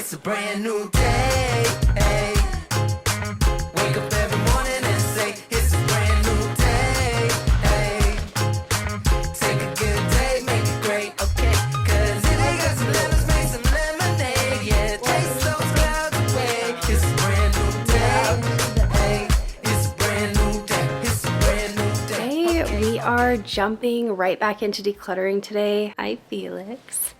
It's a brand new day. Hey. Wake up every morning and say, it's a brand new day. Hey. Take a good day, make it great, okay? Cause if you got some lemons, make some lemonade. Yeah, taste those clouds away. It's a brand new day. Hey. It's a brand new day. It's a brand new day. Hey, we are jumping right back into decluttering today. Hi, Felix.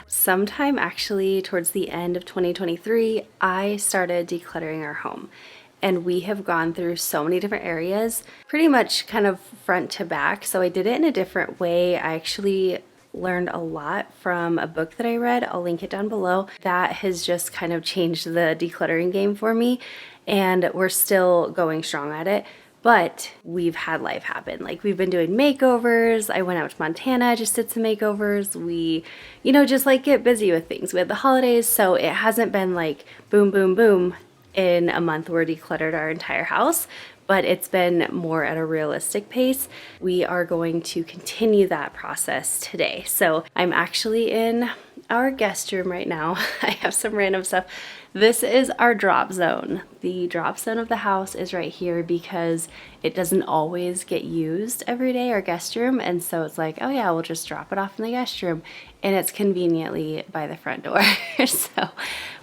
Sometime actually towards the end of 2023, I started decluttering our home. And we have gone through so many different areas, pretty much kind of front to back. So I did it in a different way. I actually learned a lot from a book that I read. I'll link it down below. That has just kind of changed the decluttering game for me. And we're still going strong at it. But we've had life happen. Like, we've been doing makeovers. I went out to Montana, just did some makeovers. We, just like get busy with things. We had the holidays, so it hasn't been like boom, boom, boom. In a month, we're decluttered our entire house, but it's been more at a realistic pace. We are going to continue that process today. So I'm actually in our guest room right now. I have some random stuff. This is our drop zone. The drop zone of the house is right here because it doesn't always get used every day, our guest room. And so it's like, oh yeah, we'll just drop it off in the guest room. And it's conveniently by the front door. So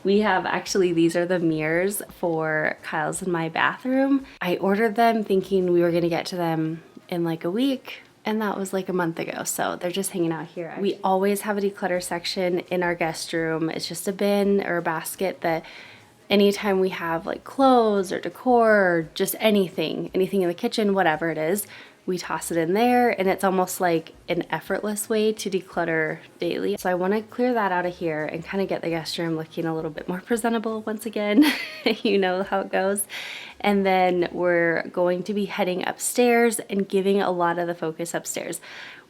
we have these are the mirrors for Kyle's and my bathroom. I ordered them thinking we were gonna get to them in like a week. And that was like a month ago, so they're just hanging out here. We always have a declutter section in our guest room. It's just a bin or a basket that anytime we have like clothes or decor or just anything in the kitchen, whatever it is, we toss it in there, and it's almost like an effortless way to declutter daily. So I want to clear that out of here and kind of get the guest room looking a little bit more presentable once again. You know how it goes. And then we're going to be heading upstairs and giving a lot of the focus upstairs.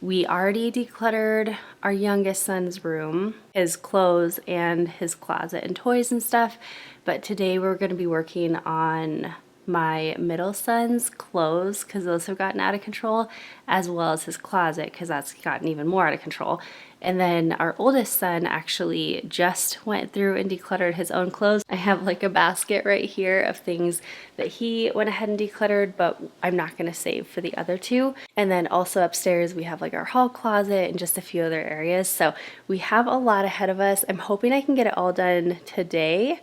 We already decluttered our youngest son's room, his clothes and his closet and toys and stuff. But today we're going to be working on my middle son's clothes because those have gotten out of control, as well as his closet because that's gotten even more out of control. And then our oldest son actually just went through and decluttered his own clothes. I have like a basket right here of things that he went ahead and decluttered, but I'm not going to save for the other two. And then also upstairs we have like our hall closet and just a few other areas. So we have a lot ahead of us. I'm hoping I can get it all done today,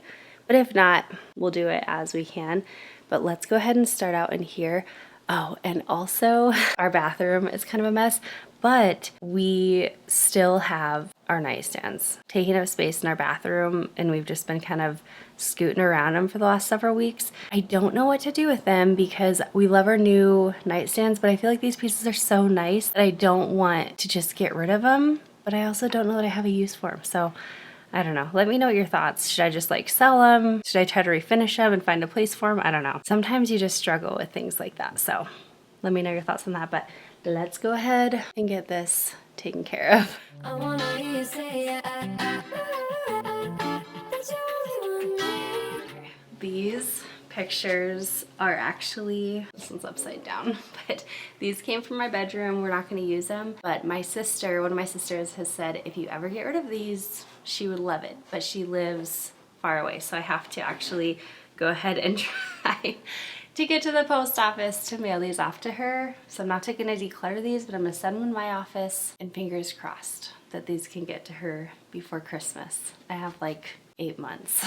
but if not, we'll do it as we can. But let's go ahead and start out in here. Oh, and also our bathroom is kind of a mess, but we still have our nightstands taking up space in our bathroom, and we've just been kind of scooting around them for the last several weeks. I don't know what to do with them because we love our new nightstands, but I feel like these pieces are so nice that I don't want to just get rid of them, but I also don't know that I have a use for them. So I don't know. Let me know your thoughts. Should I just like sell them? Should I try to refinish them and find a place for them? I don't know. Sometimes you just struggle with things like that. So let me know your thoughts on that. But let's go ahead and get this taken care of. I wanna hear you say that you only want me. These pictures are actually, this one's upside down, but these came from my bedroom. We're not going to use them, but my sister, one of my sisters, has said if you ever get rid of these, she would love it, but she lives far away, so I have to actually go ahead and try to get to the post office to mail these off to her. So I'm not going to declutter these, but I'm going to send them in my office, and fingers crossed that these can get to her before Christmas. I have like 8 months.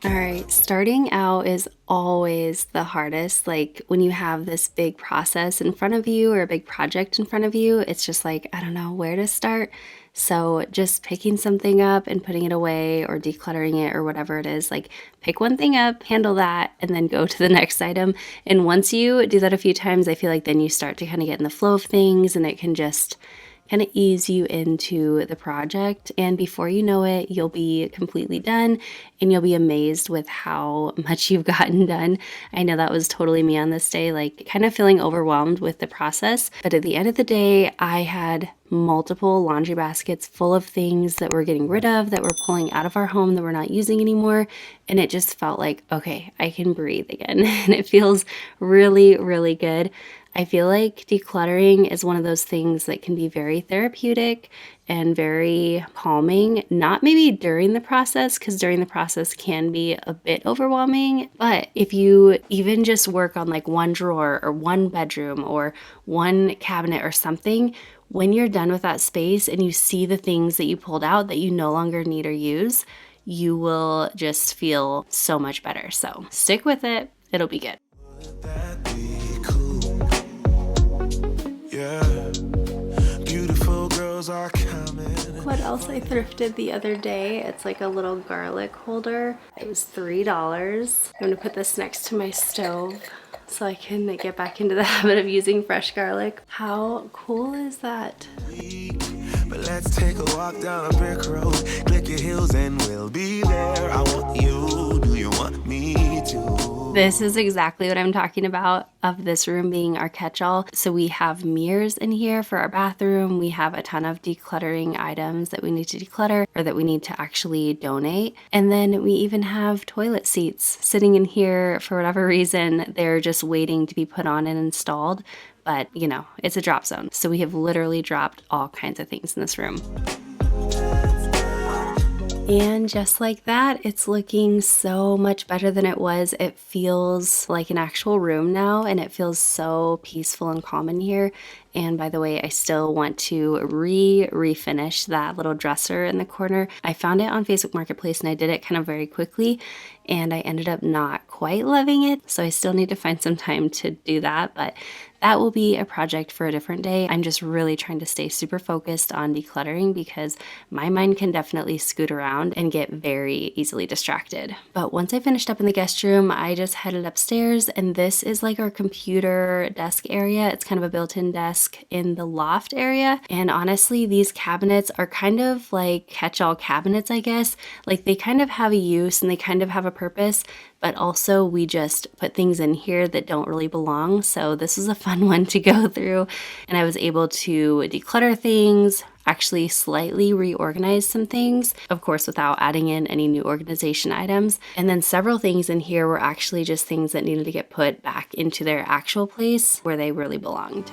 Alright, starting out is always the hardest. Like when you have this big process in front of you or a big project in front of you, it's just like, I don't know where to start. So just picking something up and putting it away or decluttering it or whatever it is, like pick one thing up, handle that, and then go to the next item. And once you do that a few times, I feel like then you start to kind of get in the flow of things and it can just kind of ease you into the project. And before you know it, you'll be completely done and you'll be amazed with how much you've gotten done. I know that was totally me on this day, like kind of feeling overwhelmed with the process. But at the end of the day, I had multiple laundry baskets full of things that we're getting rid of, that we're pulling out of our home, that we're not using anymore. And it just felt like, okay, I can breathe again. And it feels really, really good. I feel like decluttering is one of those things that can be very therapeutic and very calming, not maybe during the process, because during the process can be a bit overwhelming. But if you even just work on like one drawer or one bedroom or one cabinet or something, when you're done with that space and you see the things that you pulled out that you no longer need or use, you will just feel so much better. So stick with it. It'll be good. That'd be cool. Yeah. Beautiful girls are coming. What else I thrifted the other day? It's like a little garlic holder. It was $3. I'm gonna put this next to my stove so I can get back into the habit of using fresh garlic. How cool is that? But let's take a walk down a brick road. Click your heels and we'll be there. I want you. Do you want me to? This is exactly what I'm talking about, of this room being our catch-all. So we have mirrors in here for our bathroom. We have a ton of decluttering items that we need to declutter or that we need to actually donate. And then we even have toilet seats sitting in here for whatever reason. They're just waiting to be put on and installed. But, you know, it's a drop zone. So we have literally dropped all kinds of things in this room. And just like that, it's looking so much better than it was. It feels like an actual room now, and it feels so peaceful and calm in here. And by the way, I still want to refinish that little dresser in the corner. I found it on Facebook Marketplace and I did it kind of very quickly, and I ended up not quite loving it. So I still need to find some time to do that, but that will be a project for a different day. I'm just really trying to stay super focused on decluttering because my mind can definitely scoot around and get very easily distracted. But once I finished up in the guest room, I just headed upstairs, and this is like our computer desk area. It's kind of a built-in desk in the loft area. And honestly, these cabinets are kind of like catch-all cabinets, I guess. Like they kind of have a use and they kind of have a purpose, but also we just put things in here that don't really belong. So this was a fun one to go through, and I was able to declutter things, actually slightly reorganize some things, of course without adding in any new organization items. And then several things in here were actually just things that needed to get put back into their actual place where they really belonged.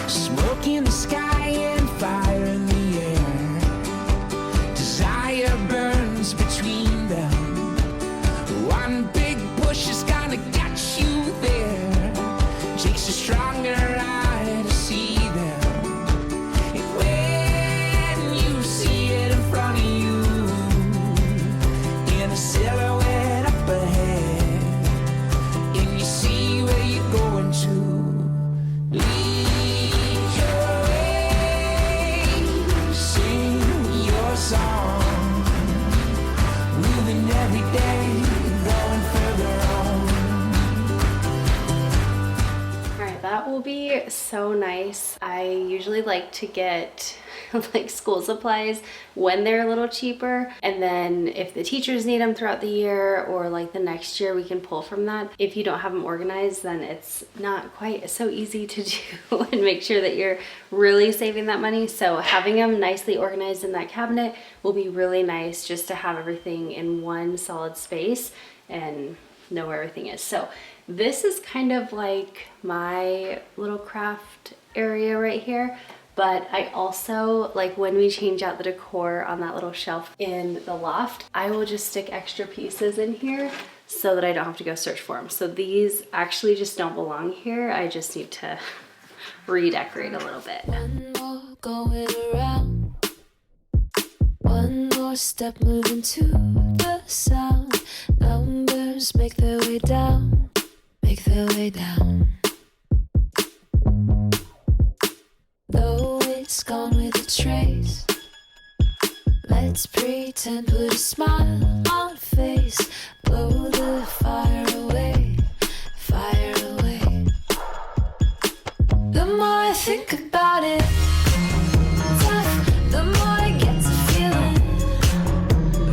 Smoke in the sky and fire in the air. Desire burns between them. One big push is gonna get you there. Takes a stronger eye to see them. And when you see it in front of you, in a silhouette up ahead, and you see where you're going to. Song, moving every day, going further on. All right, that will be so nice. I usually like to get like school supplies when they're a little cheaper, and then if the teachers need them throughout the year or like the next year, we can pull from that. If you don't have them organized, then it's not quite so easy to do and make sure that you're really saving that money. So having them nicely organized in that cabinet will be really nice, just to have everything in one solid space and know where everything is. So this is kind of like my little craft area right here. But I also, like when we change out the decor on that little shelf in the loft, I will just stick extra pieces in here so that I don't have to go search for them. So these actually just don't belong here. I just need to redecorate a little bit. One more going around. One more step moving to the sound. Numbers make their way down, make their way down. Though it's gone with a trace, let's pretend, put a smile on face, blow the fire away, about it. Tough, the more I get to feeling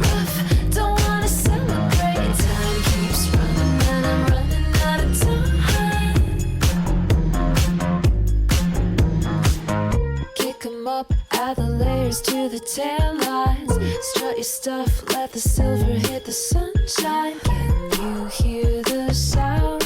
rough. Don't wanna celebrate. Time keeps running and I'm running out of time. Kick 'em up, add the layers to the tan lines. Strut your stuff, let the silver hit the sunshine. Can you hear the sound?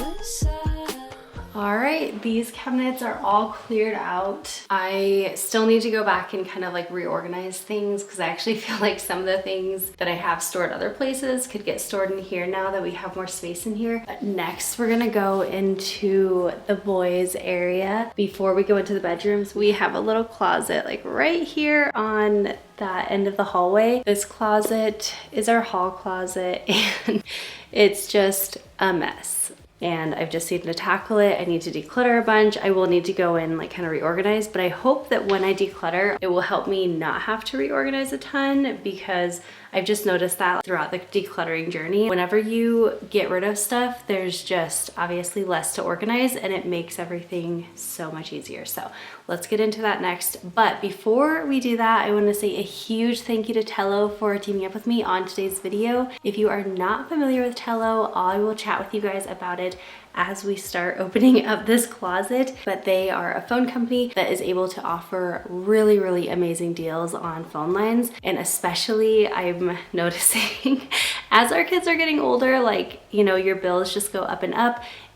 All right, these cabinets are all cleared out. I still need to go back and kind of like reorganize things because I actually feel like some of the things that I have stored other places could get stored in here now that we have more space in here. But next, we're gonna go into the boys' area. Before we go into the bedrooms, we have a little closet like right here on that end of the hallway. This closet is our hall closet and it's just a mess. And I've just needed to tackle it. I need to declutter a bunch. I will need to go in like kind of reorganize, but I hope that when I declutter, it will help me not have to reorganize a ton because I've just noticed that throughout the decluttering journey. Whenever you get rid of stuff, there's just obviously less to organize and it makes everything so much easier. So let's get into that next. But before we do that, I want to say a huge thank you to Tello for teaming up with me on today's video. If you are not familiar with Tello, I will chat with you guys about it as we start opening up this closet. But they are a phone company that is able to offer really, really amazing deals on phone lines. And especially I'm noticing as our kids are getting older, like, you know, your bills just go up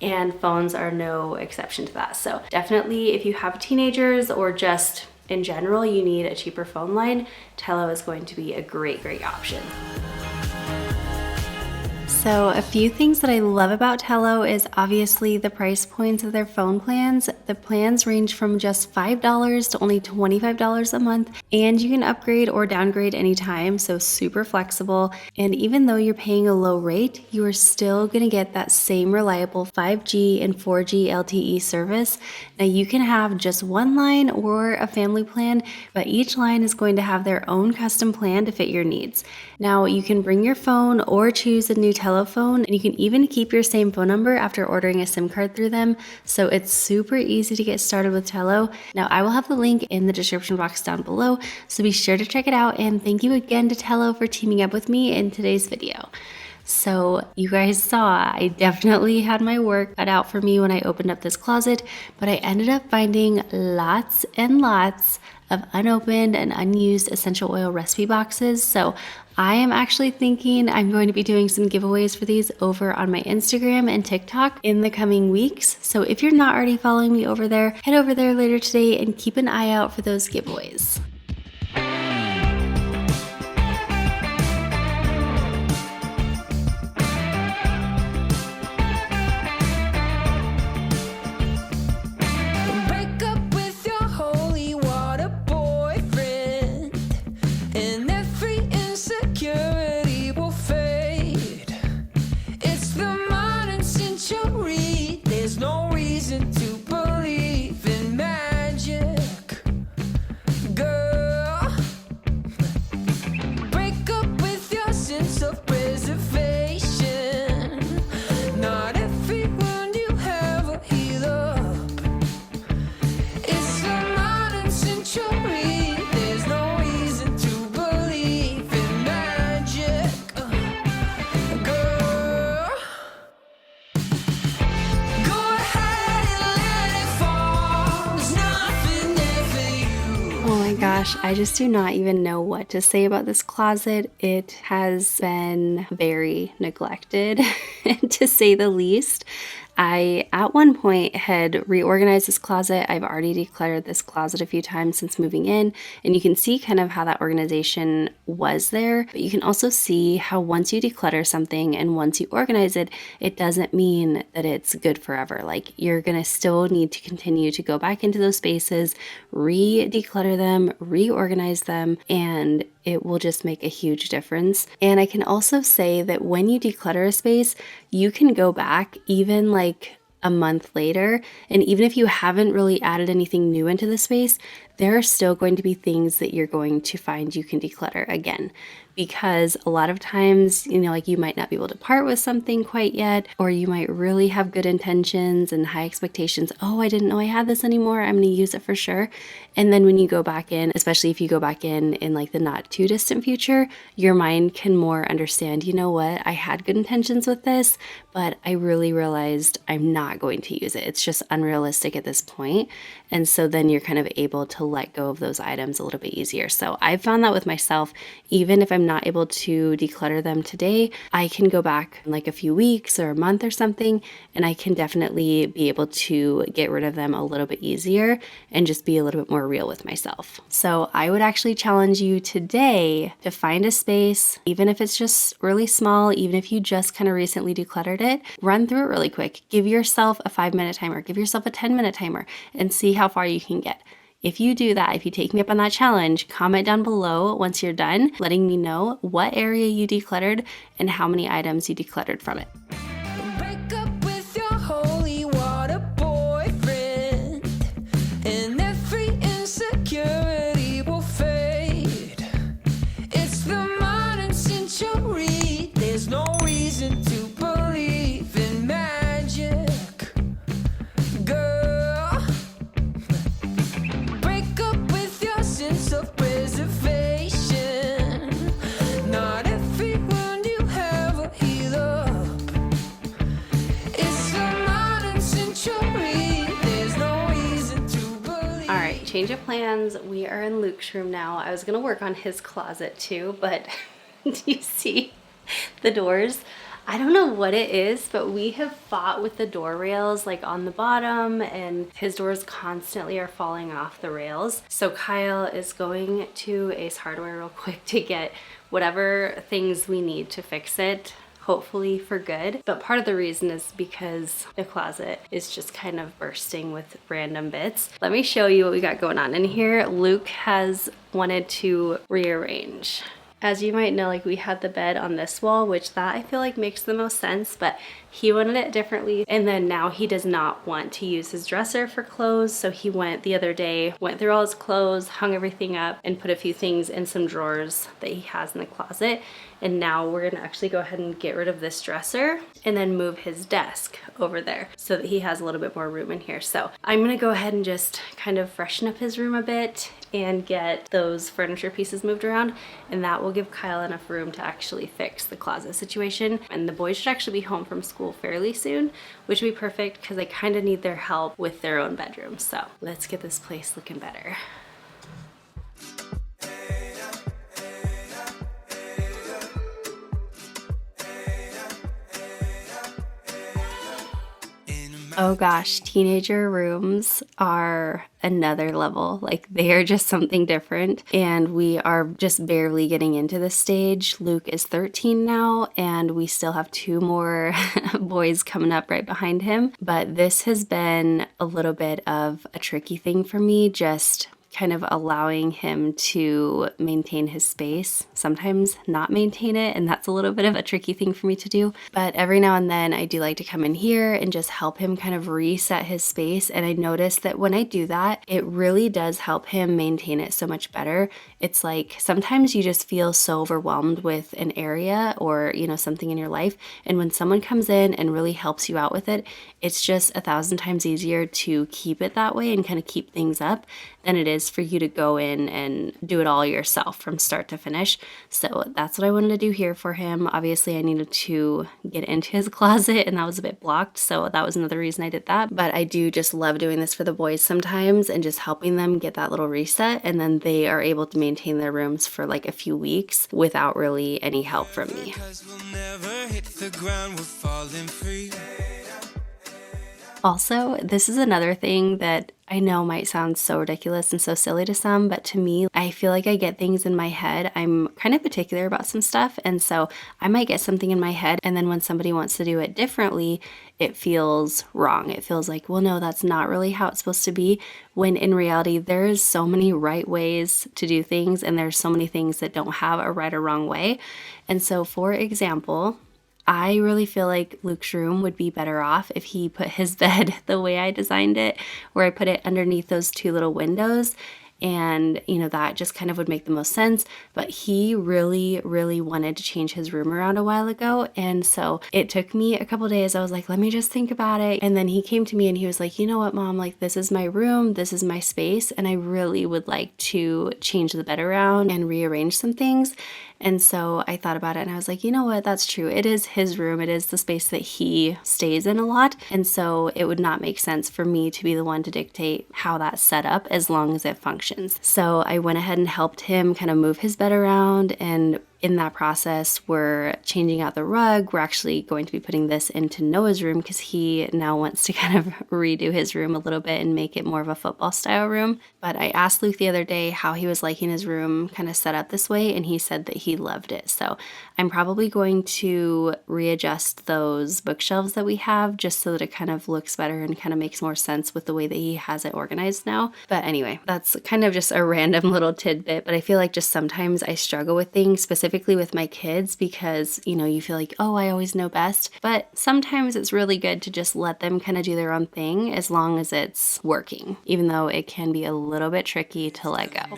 and phones are no exception to that. So definitely if you have teenagers or just in general, you need a cheaper phone line, Tello is going to be a great, great option. So a few things that I love about Tello is obviously the price points of their phone plans. The plans range from just $5 to only $25 a month, and you can upgrade or downgrade anytime, so super flexible. And even though you're paying a low rate, you are still gonna get that same reliable 5G and 4G LTE service. Now you can have just one line or a family plan, but each line is going to have their own custom plan to fit your needs. Now you can bring your phone or choose a new Tello phone, and you can even keep your same phone number after ordering a SIM card through them. So it's super easy to get started with Tello. Now I will have the link in the description box down below, so be sure to check it out. And thank you again to Tello for teaming up with me in today's video. So you guys saw, I definitely had my work cut out for me when I opened up this closet, but I ended up finding lots and lots of unopened and unused essential oil recipe boxes. So I am actually thinking I'm going to be doing some giveaways for these over on my Instagram and TikTok in the coming weeks. So if you're not already following me over there, head over there later today and keep an eye out for those giveaways. Break up with your holy water boyfriend, and every insecurity will fade. It's the modern century. There's no reason to believe in magic, girl. Break up with your sense of preservation. Not every wound you have will heal up. It's the modern century. There's no reason to believe in magic, girl. Go ahead and let it fall. There's nothing there for you. Oh my gosh, I just do not even know what to say about this closet. It has been very neglected, to say the least. I, at one point, had reorganized this closet. I've already decluttered this closet a few times since moving in, and you can see kind of how that organization was there. But you can also see how once you declutter something and once you organize it, it doesn't mean that it's good forever. Like, you're gonna still need to continue to go back into those spaces, re-declutter them, reorganize them, and it will just make a huge difference. And I can also say that when you declutter a space, you can go back even like a month later, and even if you haven't really added anything new into the space, there are still going to be things that you're going to find you can declutter again. because a lot of times, like you might not be able to part with something quite yet, or you might really have good intentions and high expectations. Oh, I didn't know I had this anymore. I'm going to use it for sure. And then when you go back in, especially if you go back in like the not too distant future, your mind can more understand, you know what, I had good intentions with this, but I really realized I'm not going to use it. It's just unrealistic at this point. And so then you're kind of able to let go of those items a little bit easier. So I've found that with myself, even if I'm not able to declutter them today, I can go back in like a few weeks or a month or something, and I can definitely be able to get rid of them a little bit easier and just be a little bit more real with myself. So I would actually challenge you today to find a space, even if it's just really small, even if you just kind of recently decluttered it, run through it really quick. Give yourself a 5-minute timer, give yourself a 10-minute timer, and see how far you can get. If you do that, if you take me up on that challenge, comment down below once you're done, letting me know what area you decluttered and how many items you decluttered from it. Break up with your holy water boyfriend, and every insecurity will fade. It's the modern century, there's no reason to believe in magic, girl. Break up with your sense of preservation. Not every wound you have will heal up. It's the modern century, there's no reason to believe. All right, change of plans. We are in Luke's room now. I was gonna work on his closet too, but do you see the doors? I don't know what it is, but we have fought with the door rails like on the bottom, and his doors constantly are falling off the rails. So Kyle is going to Ace Hardware real quick to get whatever things we need to fix it, hopefully for good. But part of the reason is because the closet is just kind of bursting with random bits. Let me show you what we got going on in here. Luke has wanted to rearrange. As you might know, like we had the bed on this wall, which that I feel like makes the most sense, but he wanted it differently. And then now he does not want to use his dresser for clothes. So he went the other day, went through all his clothes, hung everything up, and put a few things in some drawers that he has in the closet. And now we're gonna actually go ahead and get rid of this dresser and then move his desk over there so that he has a little bit more room in here. So I'm gonna go ahead and just kind of freshen up his room a bit and get those furniture pieces moved around, and that will give Kyle enough room to actually fix the closet situation. And the boys should actually be home from school fairly soon, which would be perfect because I kind of need their help with their own bedrooms. So let's get this place looking better. Oh gosh, teenager rooms are another level. Like they are just something different, and we are just barely getting into this stage. Luke is 13 now, and we still have 2 more boys coming up right behind him. But this has been a little bit of a tricky thing for me, just kind of allowing him to maintain his space, sometimes not maintain it, and that's a little bit of a tricky thing for me to do. But every now and then I do like to come in here and just help him kind of reset his space, and I notice that when I do that, it really does help him maintain it so much better. It's like sometimes you just feel so overwhelmed with an area or, something in your life, and when someone comes in and really helps you out with it, it's just 1,000 times easier to keep it that way and kind of keep things up than it is for you to go in and do it all yourself from start to finish. So that's what I wanted to do here for him. Obviously I needed to get into his closet, and that was a bit blocked, so that was another reason I did that. But I do just love doing this for the boys sometimes and just helping them get that little reset, and then they are able to maintain their rooms for like a few weeks without really any help from me. Also, this is another thing that I know might sound so ridiculous and so silly to some, but to me, I feel like I get things in my head. I'm kind of particular about some stuff, and so I might get something in my head, and then when somebody wants to do it differently, it feels wrong. It feels like, well, no, that's not really how it's supposed to be, when in reality, there is so many right ways to do things, and there's so many things that don't have a right or wrong way. And so, for example, I really feel like Luke's room would be better off if he put his bed the way I designed it, where I put it underneath those 2 little windows. And, that just kind of would make the most sense. But he really, really wanted to change his room around a while ago. And so it took me a couple days. I was like, let me just think about it. And then he came to me and he was like, you know what, Mom, like this is my room, this is my space. And I really would like to change the bed around and rearrange some things. And so I thought about it and I was like, you know what, that's true. It is his room. It is the space that he stays in a lot. And so it would not make sense for me to be the one to dictate how that's set up as long as it functions. So I went ahead and helped him kind of move his bed around, and in that process, we're changing out the rug. We're actually going to be putting this into Noah's room because he now wants to kind of redo his room a little bit and make it more of a football style room. But I asked Luke the other day how he was liking his room kind of set up this way, and he said that he loved it. So I'm probably going to readjust those bookshelves that we have just so that it kind of looks better and kind of makes more sense with the way that he has it organized now. But anyway, that's kind of just a random little tidbit, but I feel like just sometimes I struggle with things, specifically with my kids, because you feel like, oh, I always know best. But sometimes it's really good to just let them kind of do their own thing as long as it's working, even though it can be a little bit tricky to let go.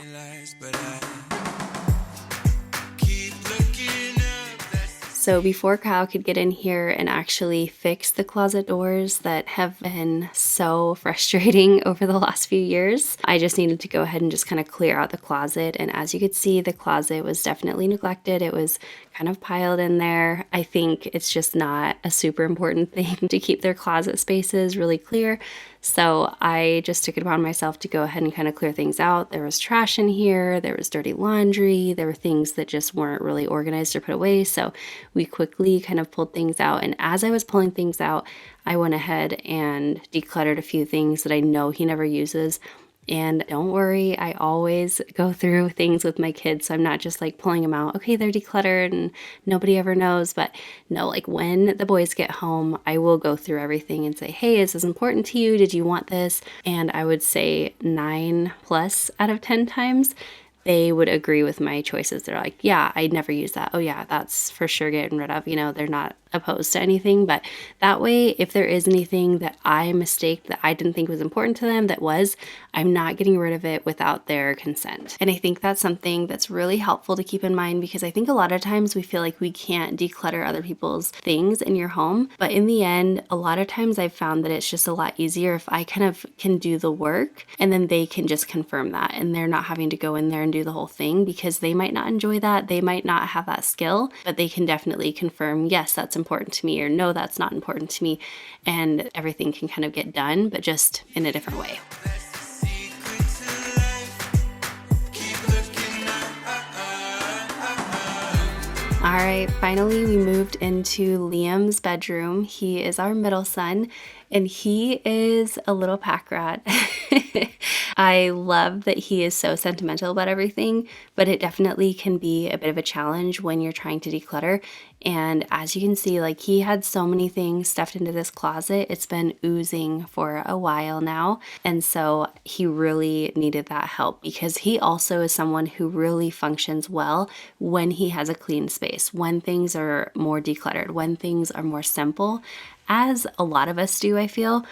So before Kyle could get in here and actually fix the closet doors that have been so frustrating over the last few years, I just needed to go ahead and just kind of clear out the closet. And as you could see, the closet was definitely neglected. It was kind of piled in there. I think it's just not a super important thing to keep their closet spaces really clear. So I just took it upon myself to go ahead and kind of clear things out. There was trash in here, there was dirty laundry, there were things that just weren't really organized or put away. So we quickly kind of pulled things out. And as I was pulling things out, I went ahead and decluttered a few things that I know he never uses. And don't worry, I always go through things with my kids. So I'm not just like pulling them out. Okay, they're decluttered and nobody ever knows. But no, like when the boys get home, I will go through everything and say, hey, is this important to you? Did you want this? And I would say 9+ out of 10 times, they would agree with my choices. They're like, yeah, I'd never use that. Oh yeah, that's for sure getting rid of. They're not opposed to anything. But that way, if there is anything that I mistake that I didn't think was important to them I'm not getting rid of it without their consent. And I think that's something that's really helpful to keep in mind, because I think a lot of times we feel like we can't declutter other people's things in your home. But in the end, a lot of times I've found that it's just a lot easier if I kind of can do the work and then they can just confirm that, and they're not having to go in there and do the whole thing, because they might not enjoy that. They might not have that skill, but they can definitely confirm, yes, that's important to me, or no, that's not important to me. And everything can kind of get done, but just in a different way. All right, finally we moved into Liam's bedroom. He is our middle son, and he is a little pack rat. I love that he is so sentimental about everything, but it definitely can be a bit of a challenge when you're trying to declutter. And as you can see, like, he had so many things stuffed into this closet. It's been oozing for a while now. And so he really needed that help, because he also is someone who really functions well when he has a clean space, when things are more decluttered, when things are more simple, as a lot of us do, I feel.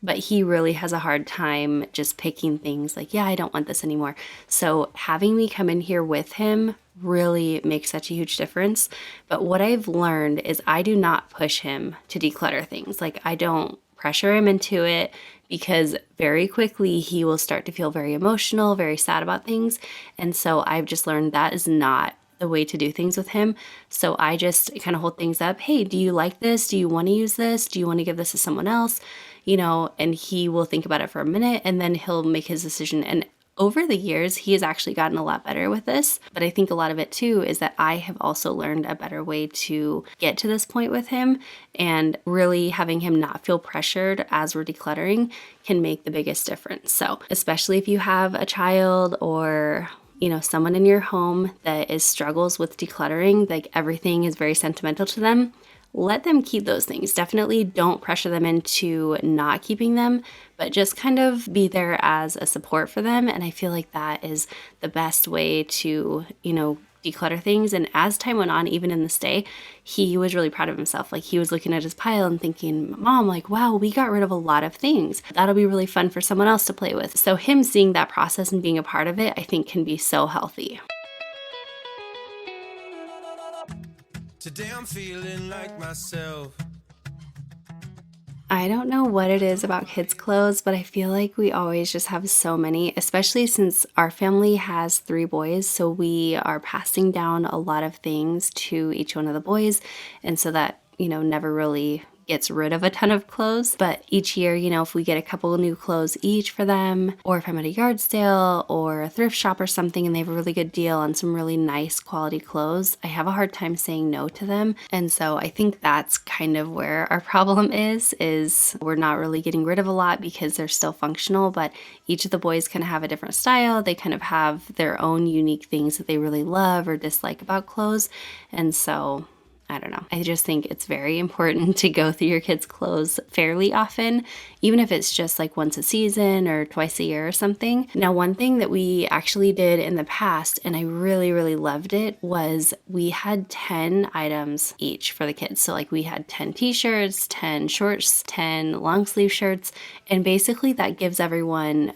But he really has a hard time just picking things like, yeah, I don't want this anymore. So having me come in here with him really makes such a huge difference. But what I've learned is I do not push him to declutter things. Like, I don't pressure him into it, because very quickly he will start to feel very emotional, very sad about things. And so I've just learned that is not the way to do things with him. So I just kind of hold things up. Hey, do you like this? Do you want to use this? Do you want to give this to someone else? And he will think about it for a minute, and then he'll make his decision. And over the years, he has actually gotten a lot better with this. But I think a lot of it too is that I have also learned a better way to get to this point with him, and really having him not feel pressured as we're decluttering can make the biggest difference. So especially if you have a child or someone in your home that struggles with decluttering, like everything is very sentimental to them, let them keep those things. Definitely don't pressure them into not keeping them, but just kind of be there as a support for them. And I feel like that is the best way to, declutter things. And as time went on, even in this day, he was really proud of himself. Like he was looking at his pile and thinking, Mom, like, wow, we got rid of a lot of things. That'll be really fun for someone else to play with. So him seeing that process and being a part of it, I think can be so healthy. Today I'm feeling like myself. I don't know what it is about kids' clothes, but I feel like we always just have so many, especially since our family has 3 boys. So we are passing down a lot of things to each one of the boys. And so that, never really gets rid of a ton of clothes. But each year, if we get a couple of new clothes each for them, or if I'm at a yard sale or a thrift shop or something and they have a really good deal on some really nice quality clothes, I have a hard time saying no to them. And so I think that's kind of where our problem is we're not really getting rid of a lot because they're still functional, but each of the boys kind of have a different style. They kind of have their own unique things that they really love or dislike about clothes. And so I don't know. I just think it's very important to go through your kids' clothes fairly often, even if it's just like once a season or twice a year or something. Now, one thing that we actually did in the past, and I really, really loved it, was we had 10 items each for the kids. So like we had 10 t-shirts, 10 shorts, 10 long sleeve shirts, and basically that gives everyone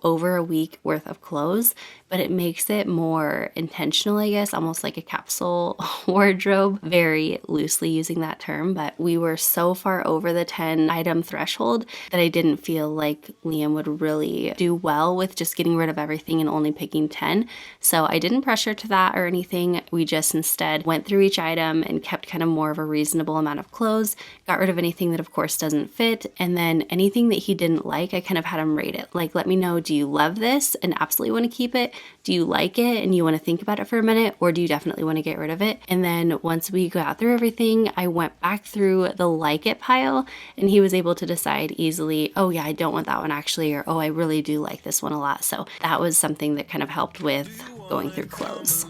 over a week worth of clothes, but it makes it more intentional, I guess, almost like a capsule wardrobe, very loosely using that term. But we were so far over the 10 item threshold that I didn't feel like Liam would really do well with just getting rid of everything and only picking 10. So I didn't pressure to that or anything. We just instead went through each item and kept kind of more of a reasonable amount of clothes, got rid of anything that of course doesn't fit, and then anything that he didn't like, I kind of had him rate it. Like, let me know, do you love this and absolutely want to keep it? Do you like it and you want to think about it for a minute? Or do you definitely want to get rid of it? And then once we got through everything, I went back through the like it pile and he was able to decide easily, oh yeah, I don't want that one actually, or oh, I really do like this one a lot. So that was something that kind of helped with going through clothes.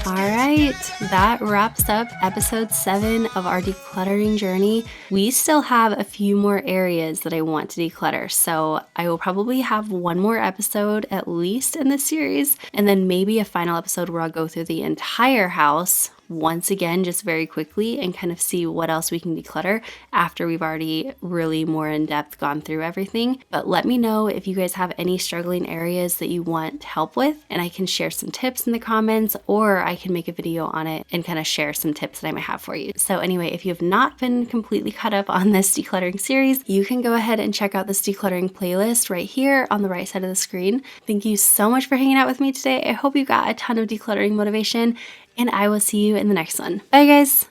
All right, that wraps up episode 7 of our decluttering journey. We still have a few more areas that I want to declutter, so I will probably have one more episode at least in this series, and then maybe a final episode where I'll go through the entire house once again, just very quickly, and kind of see what else we can declutter after we've already really more in depth gone through everything. But let me know if you guys have any struggling areas that you want help with, and I can share some tips in the comments, or I can make a video on it and kind of share some tips that I might have for you. So anyway, if you have not been completely caught up on this decluttering series, you can go ahead and check out this decluttering playlist right here on the right side of the screen. Thank you so much for hanging out with me today. I hope you got a ton of decluttering motivation, and I will see you in the next one. Bye, guys.